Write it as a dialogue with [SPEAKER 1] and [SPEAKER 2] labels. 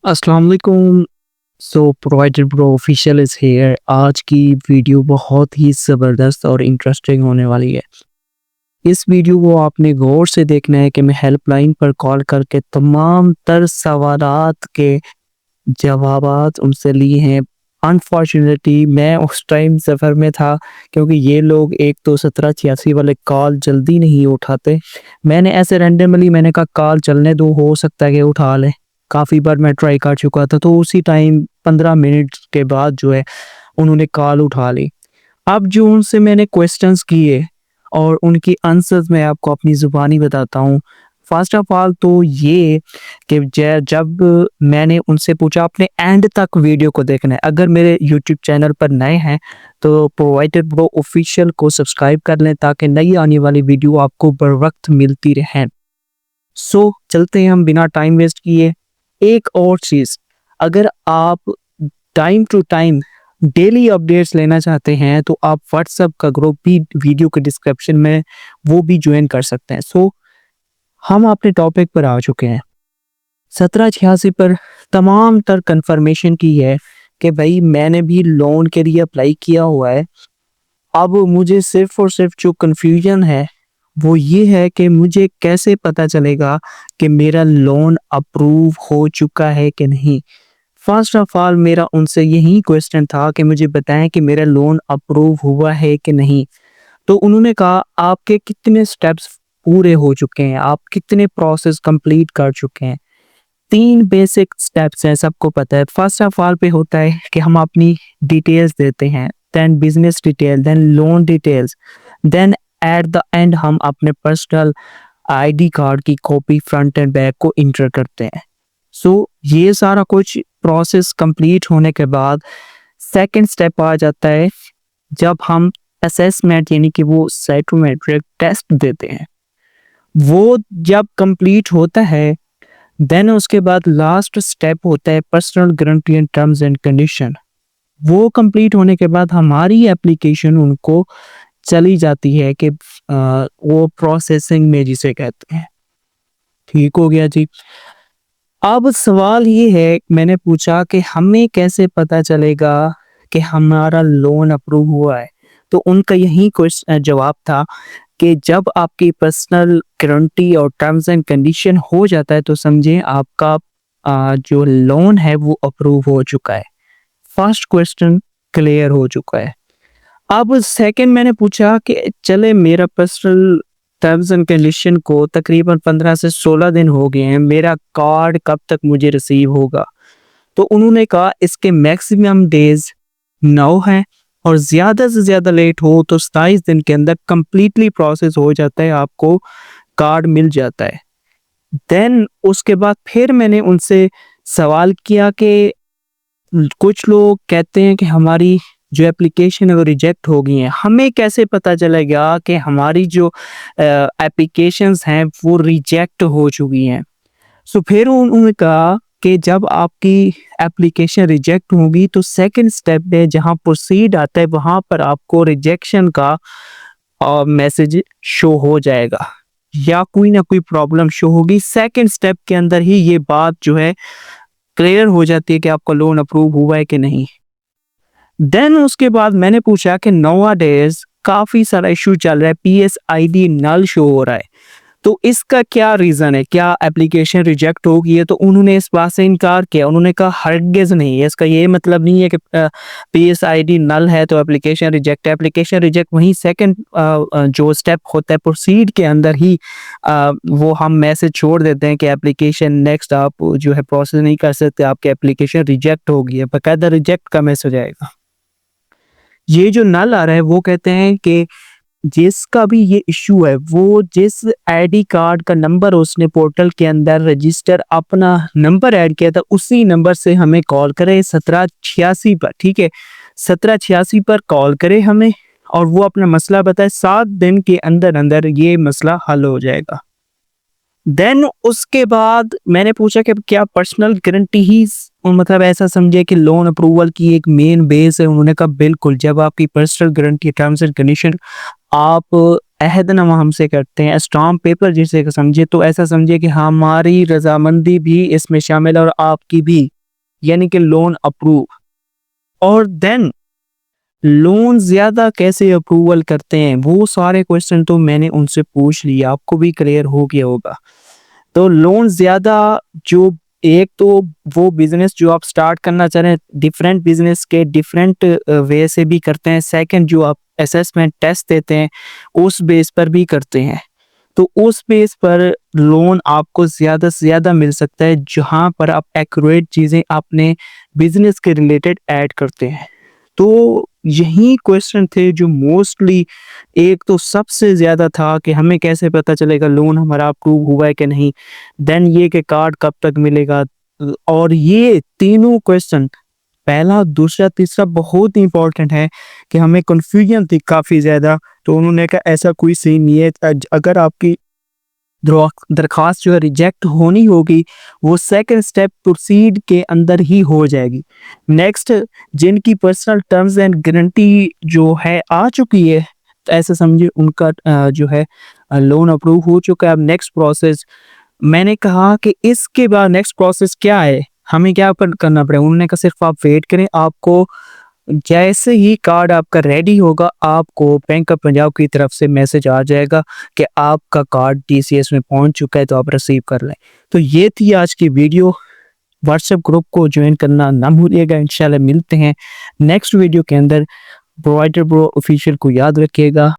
[SPEAKER 1] अस्सलाम वालेकुम। Provided bro official is here. आज की वीडियो बहुत ही ज़बरदस्त और इंटरेस्टिंग होने वाली है। इस वीडियो को आपने गौर से देखना है कि मैं हेल्पलाइन पर कॉल करके तमाम तर सवालात के जवाबात उनसे लिए हैं। अनफॉर्चुनेटली मैं उस टाइम सफ़र में था, क्योंकि ये लोग एक तो 1786 वाले कॉल जल्दी नहीं उठाते। मैंने ऐसे रैंडमली मैंने कहा कॉल चलने दो, हो सकता है कि उठा लें। काफ़ी बार मैं ट्राई कर चुका था, तो उसी टाइम 15 मिनट के बाद जो है उन्होंने कॉल उठा ली। अब जो उनसे मैंने क्वेश्चंस किए और उनकी आंसर्स मैं आपको अपनी ज़ुबानी बताता हूँ। फ़र्स्ट ऑफ ऑल तो ये कि ज जब मैंने उनसे पूछा, आपने एंड तक वीडियो को देखना है। अगर मेरे यूट्यूब चैनल पर नए हैं तो प्रोवाइडेड ब्रो ऑफिशियल को सब्सक्राइब कर लें, ताकि नई आने वाली वीडियो आपको बर वक़्त मिलती रहें। चलते हैं हम बिना टाइम वेस्ट किए। एक और चीज़, अगर आप time to time daily updates लेना चाहते हैं तो आप व्हाट्सएप का ग्रुप भी वीडियो के डिस्क्रिप्शन में वो भी ज्वाइन कर सकते हैं। हम अपने टॉपिक पर आ चुके हैं। 1786 पर तमाम तर कन्फर्मेशन की है कि भाई मैंने भी लोन के लिए अप्लाई किया हुआ है। अब मुझे सिर्फ़ और सिर्फ़ जो कन्फ्यूज़न है, वो ये है कि मुझे कैसे पता चलेगा कि मेरा लोन अप्रूव हो चुका है कि नहीं? फ़र्स्ट ऑफ़ ऑल मेरा उनसे यही क्वेश्चन था कि मुझे बताएँ कि मेरा लोन अप्रूव हुआ है कि नहीं? तो उन्होंने कहा आपके कितने स्टेप्स पूरे हो चुके हैं, आप कितने प्रोसेस कंप्लीट कर चुके हैं। 3 बेसिक स्टेप्स हैं, सबको पता है। फर्स्ट ऑफ ऑल पे होता है कि हम अपनी डिटेल्स देते हैं, then business detail, then loan details, then at the end हम अपने पर्सनल आईडी कार्ड की कॉपी फ्रंट एंड बैक को एंटर करते हैं। ये सारा कुछ प्रोसेस कंप्लीट होने के बाद सेकंड स्टेप आ जाता है, जब हम असेसमेंट यानी कि वो साइकोमेट्रिक टेस्ट देते हैं। वो जब कंप्लीट होता है, देन उसके बाद लास्ट स्टेप होता है personal guarantee and terms and condition. वो कंप्लीट होने के बाद हमारी एप्लीकेशन उनको चली जाती है कि वो प्रोसेसिंग में जिसे कहते हैं। ठीक हो गया जी। अब सवाल ये है, मैंने पूछा कि हमें कैसे पता चलेगा कि हमारा लोन अप्रूव हुआ है? तो उनका यही जवाब था कि जब आपकी पर्सनल गारंटी और टर्म्स एंड कंडीशन हो जाता है, तो समझिए आपका जो लोन है वो अप्रूव हो चुका है। फर्स्ट क्वेश्चन क्लियर हो चुका है। अब सेकंड मैंने पूछा कि चले मेरा पर्सनल टर्म्स एंड कंडीशन को तकरीबन 15 से 16 दिन हो गए हैं, मेरा कार्ड कब तक मुझे रिसीव होगा? तो उन्होंने कहा इसके मैक्सिमम डेज़ 9 हैं, और ज़्यादा से ज़्यादा लेट हो तो 27 दिन के अंदर कंप्लीटली प्रोसेस हो जाता है, आपको कार्ड मिल जाता है। देन उसके बाद फिर मैंने उनसे सवाल किया कि कुछ लोग कहते हैं कि हमारी जो एप्लीकेशन है वो रिजेक्ट हो गई है। हमें कैसे पता चलेगा कि हमारी जो एप्लीकेशंस हैं वो रिजेक्ट हो चुकी हैं? फिर उन्होंने कहा कि जब आपकी एप्लीकेशन रिजेक्ट होगी तो सेकंड स्टेप में जहाँ प्रोसीड आता है, वहाँ पर आपको रिजेक्शन का मैसेज शो हो जाएगा, या कोई ना कोई प्रॉब्लम शो होगी। सेकंड स्टेप के अंदर ही ये बात जो है क्लियर हो जाती है कि आपका लोन अप्रूव हुआ है कि नहीं। देन उसके बाद मैंने पूछा कि नोवाडेज काफ़ी सारा इश्यू चल रहा है, पीएसआईडी नल शो हो रहा है। तो इसका क्या रीज़न है? क्या एप्लीकेशन रिजेक्ट हो गई है? तो उन्होंने इस बात से इनकार किया। उन्होंने कहा हरगिज़ नहीं है, इसका ये मतलब नहीं है कि पीएसआईडी नल है तो एप्लीकेशन रिजेक्ट है। एप्लीकेशन रिजेक्ट वहीं सेकंड जो स्टेप होता है प्रोसीड के अंदर ही वो हम मैसेज छोड़ देते हैं कि एप्लीकेशन नेक्स्ट आप जो है प्रोसेस नहीं कर सकते, आपकी एप्लीकेशन रिजेक्ट हो गई है। बाकायदा रिजेक्ट का मैसेज आएगा। ये जो नल आ रहा है वो कहते हैं कि जिसका भी ये इश्यू है, वो जिस आईडी कार्ड का नंबर उसने पोर्टल के अंदर रजिस्टर अपना नंबर ऐड किया था, उसी नंबर से हमें कॉल करे 1786 पर, ठीक है? 1786 पर कॉल करे हमें, और वो अपना मसला बताए। 7 दिन के अंदर-अंदर ये मसला हल हो जाएगा। देन उसके बाद मैंने पूछा कि क्या पर्सनल गारंटी ही मतलब ऐसा समझे कि लोन अप्रूवल की एक मेन बेस है? उन्होंने कहा बिल्कुल, जब आपकी personal guarantee terms and condition आप अहदनामा हमसे करते हैं, स्टाम्प पेपर जिसे समझे, तो ऐसा समझिए कि हमारी रजामंदी भी इसमें शामिल है और आपकी भी, यानी कि लोन अप्रूव। और देन लोन ज़्यादा कैसे अप्रूवल करते हैं, वो सारे क्वेश्चन तो मैंने उनसे पूछ लिए, आपको भी क्लियर हो गया होगा। तो लोन ज़्यादा जो, एक तो वो बिज़नेस जो आप स्टार्ट करना चाह रहे हैं, डिफरेंट बिज़नेस के डिफरेंट वे से भी करते हैं। सेकंड, जो आप असेसमेंट टेस्ट देते हैं, उस बेस पर भी करते हैं। तो उस बेस पर लोन आपको ज़्यादा से ज़्यादा मिल सकता है, जहाँ पर आप एक्यूरेट चीज़ें अपने बिज़नेस के रिलेटेड ऐड करते हैं। तो यही क्वेश्चन थे जो मोस्टली, एक तो सबसे ज़्यादा था कि हमें कैसे पता चलेगा लोन हमारा अप्रूव हुआ है कि नहीं, देन ये कि कार्ड कब तक मिलेगा। और ये तीनों क्वेश्चन, पहला, दूसरा, तीसरा बहुत ही इम्पोर्टेंट है कि हमें कन्फ्यूजन थी काफ़ी ज़्यादा। तो उन्होंने कहा ऐसा कोई सीन नहीं है, अगर आपकी दरख्वास्त जो है रिजेक्ट होनी होगी, वो सेकंड स्टेप प्रोसीड के अंदर ही हो जाएगी। नेक्स्ट, जिनकी पर्सनल टर्म्स एंड गारंटी जो है आ चुकी है, तो ऐसा समझिए उनका जो है लोन अप्रूव हो चुका है। अब नेक्स्ट प्रोसेस, मैंने कहा कि इसके बाद नेक्स्ट प्रोसेस क्या है, हमें क्या करना पड़ेगा। उन्होंने कहा सिर्फ आप वेट करें, आपको जैसे ही कार्ड आपका रेडी होगा, आपको बैंक ऑफ पंजाब की तरफ से मैसेज आ जाएगा कि आपका कार्ड टीसीएस में पहुंच चुका है, तो आप रिसीव कर लें। तो ये थी आज की वीडियो। व्हाट्सएप ग्रुप को ज्वाइन करना ना भूलिएगा। इंशाल्लाह मिलते हैं नेक्स्ट वीडियो के अंदर। प्रोवाइडर ब्रो ऑफिशियल को याद रखिएगा।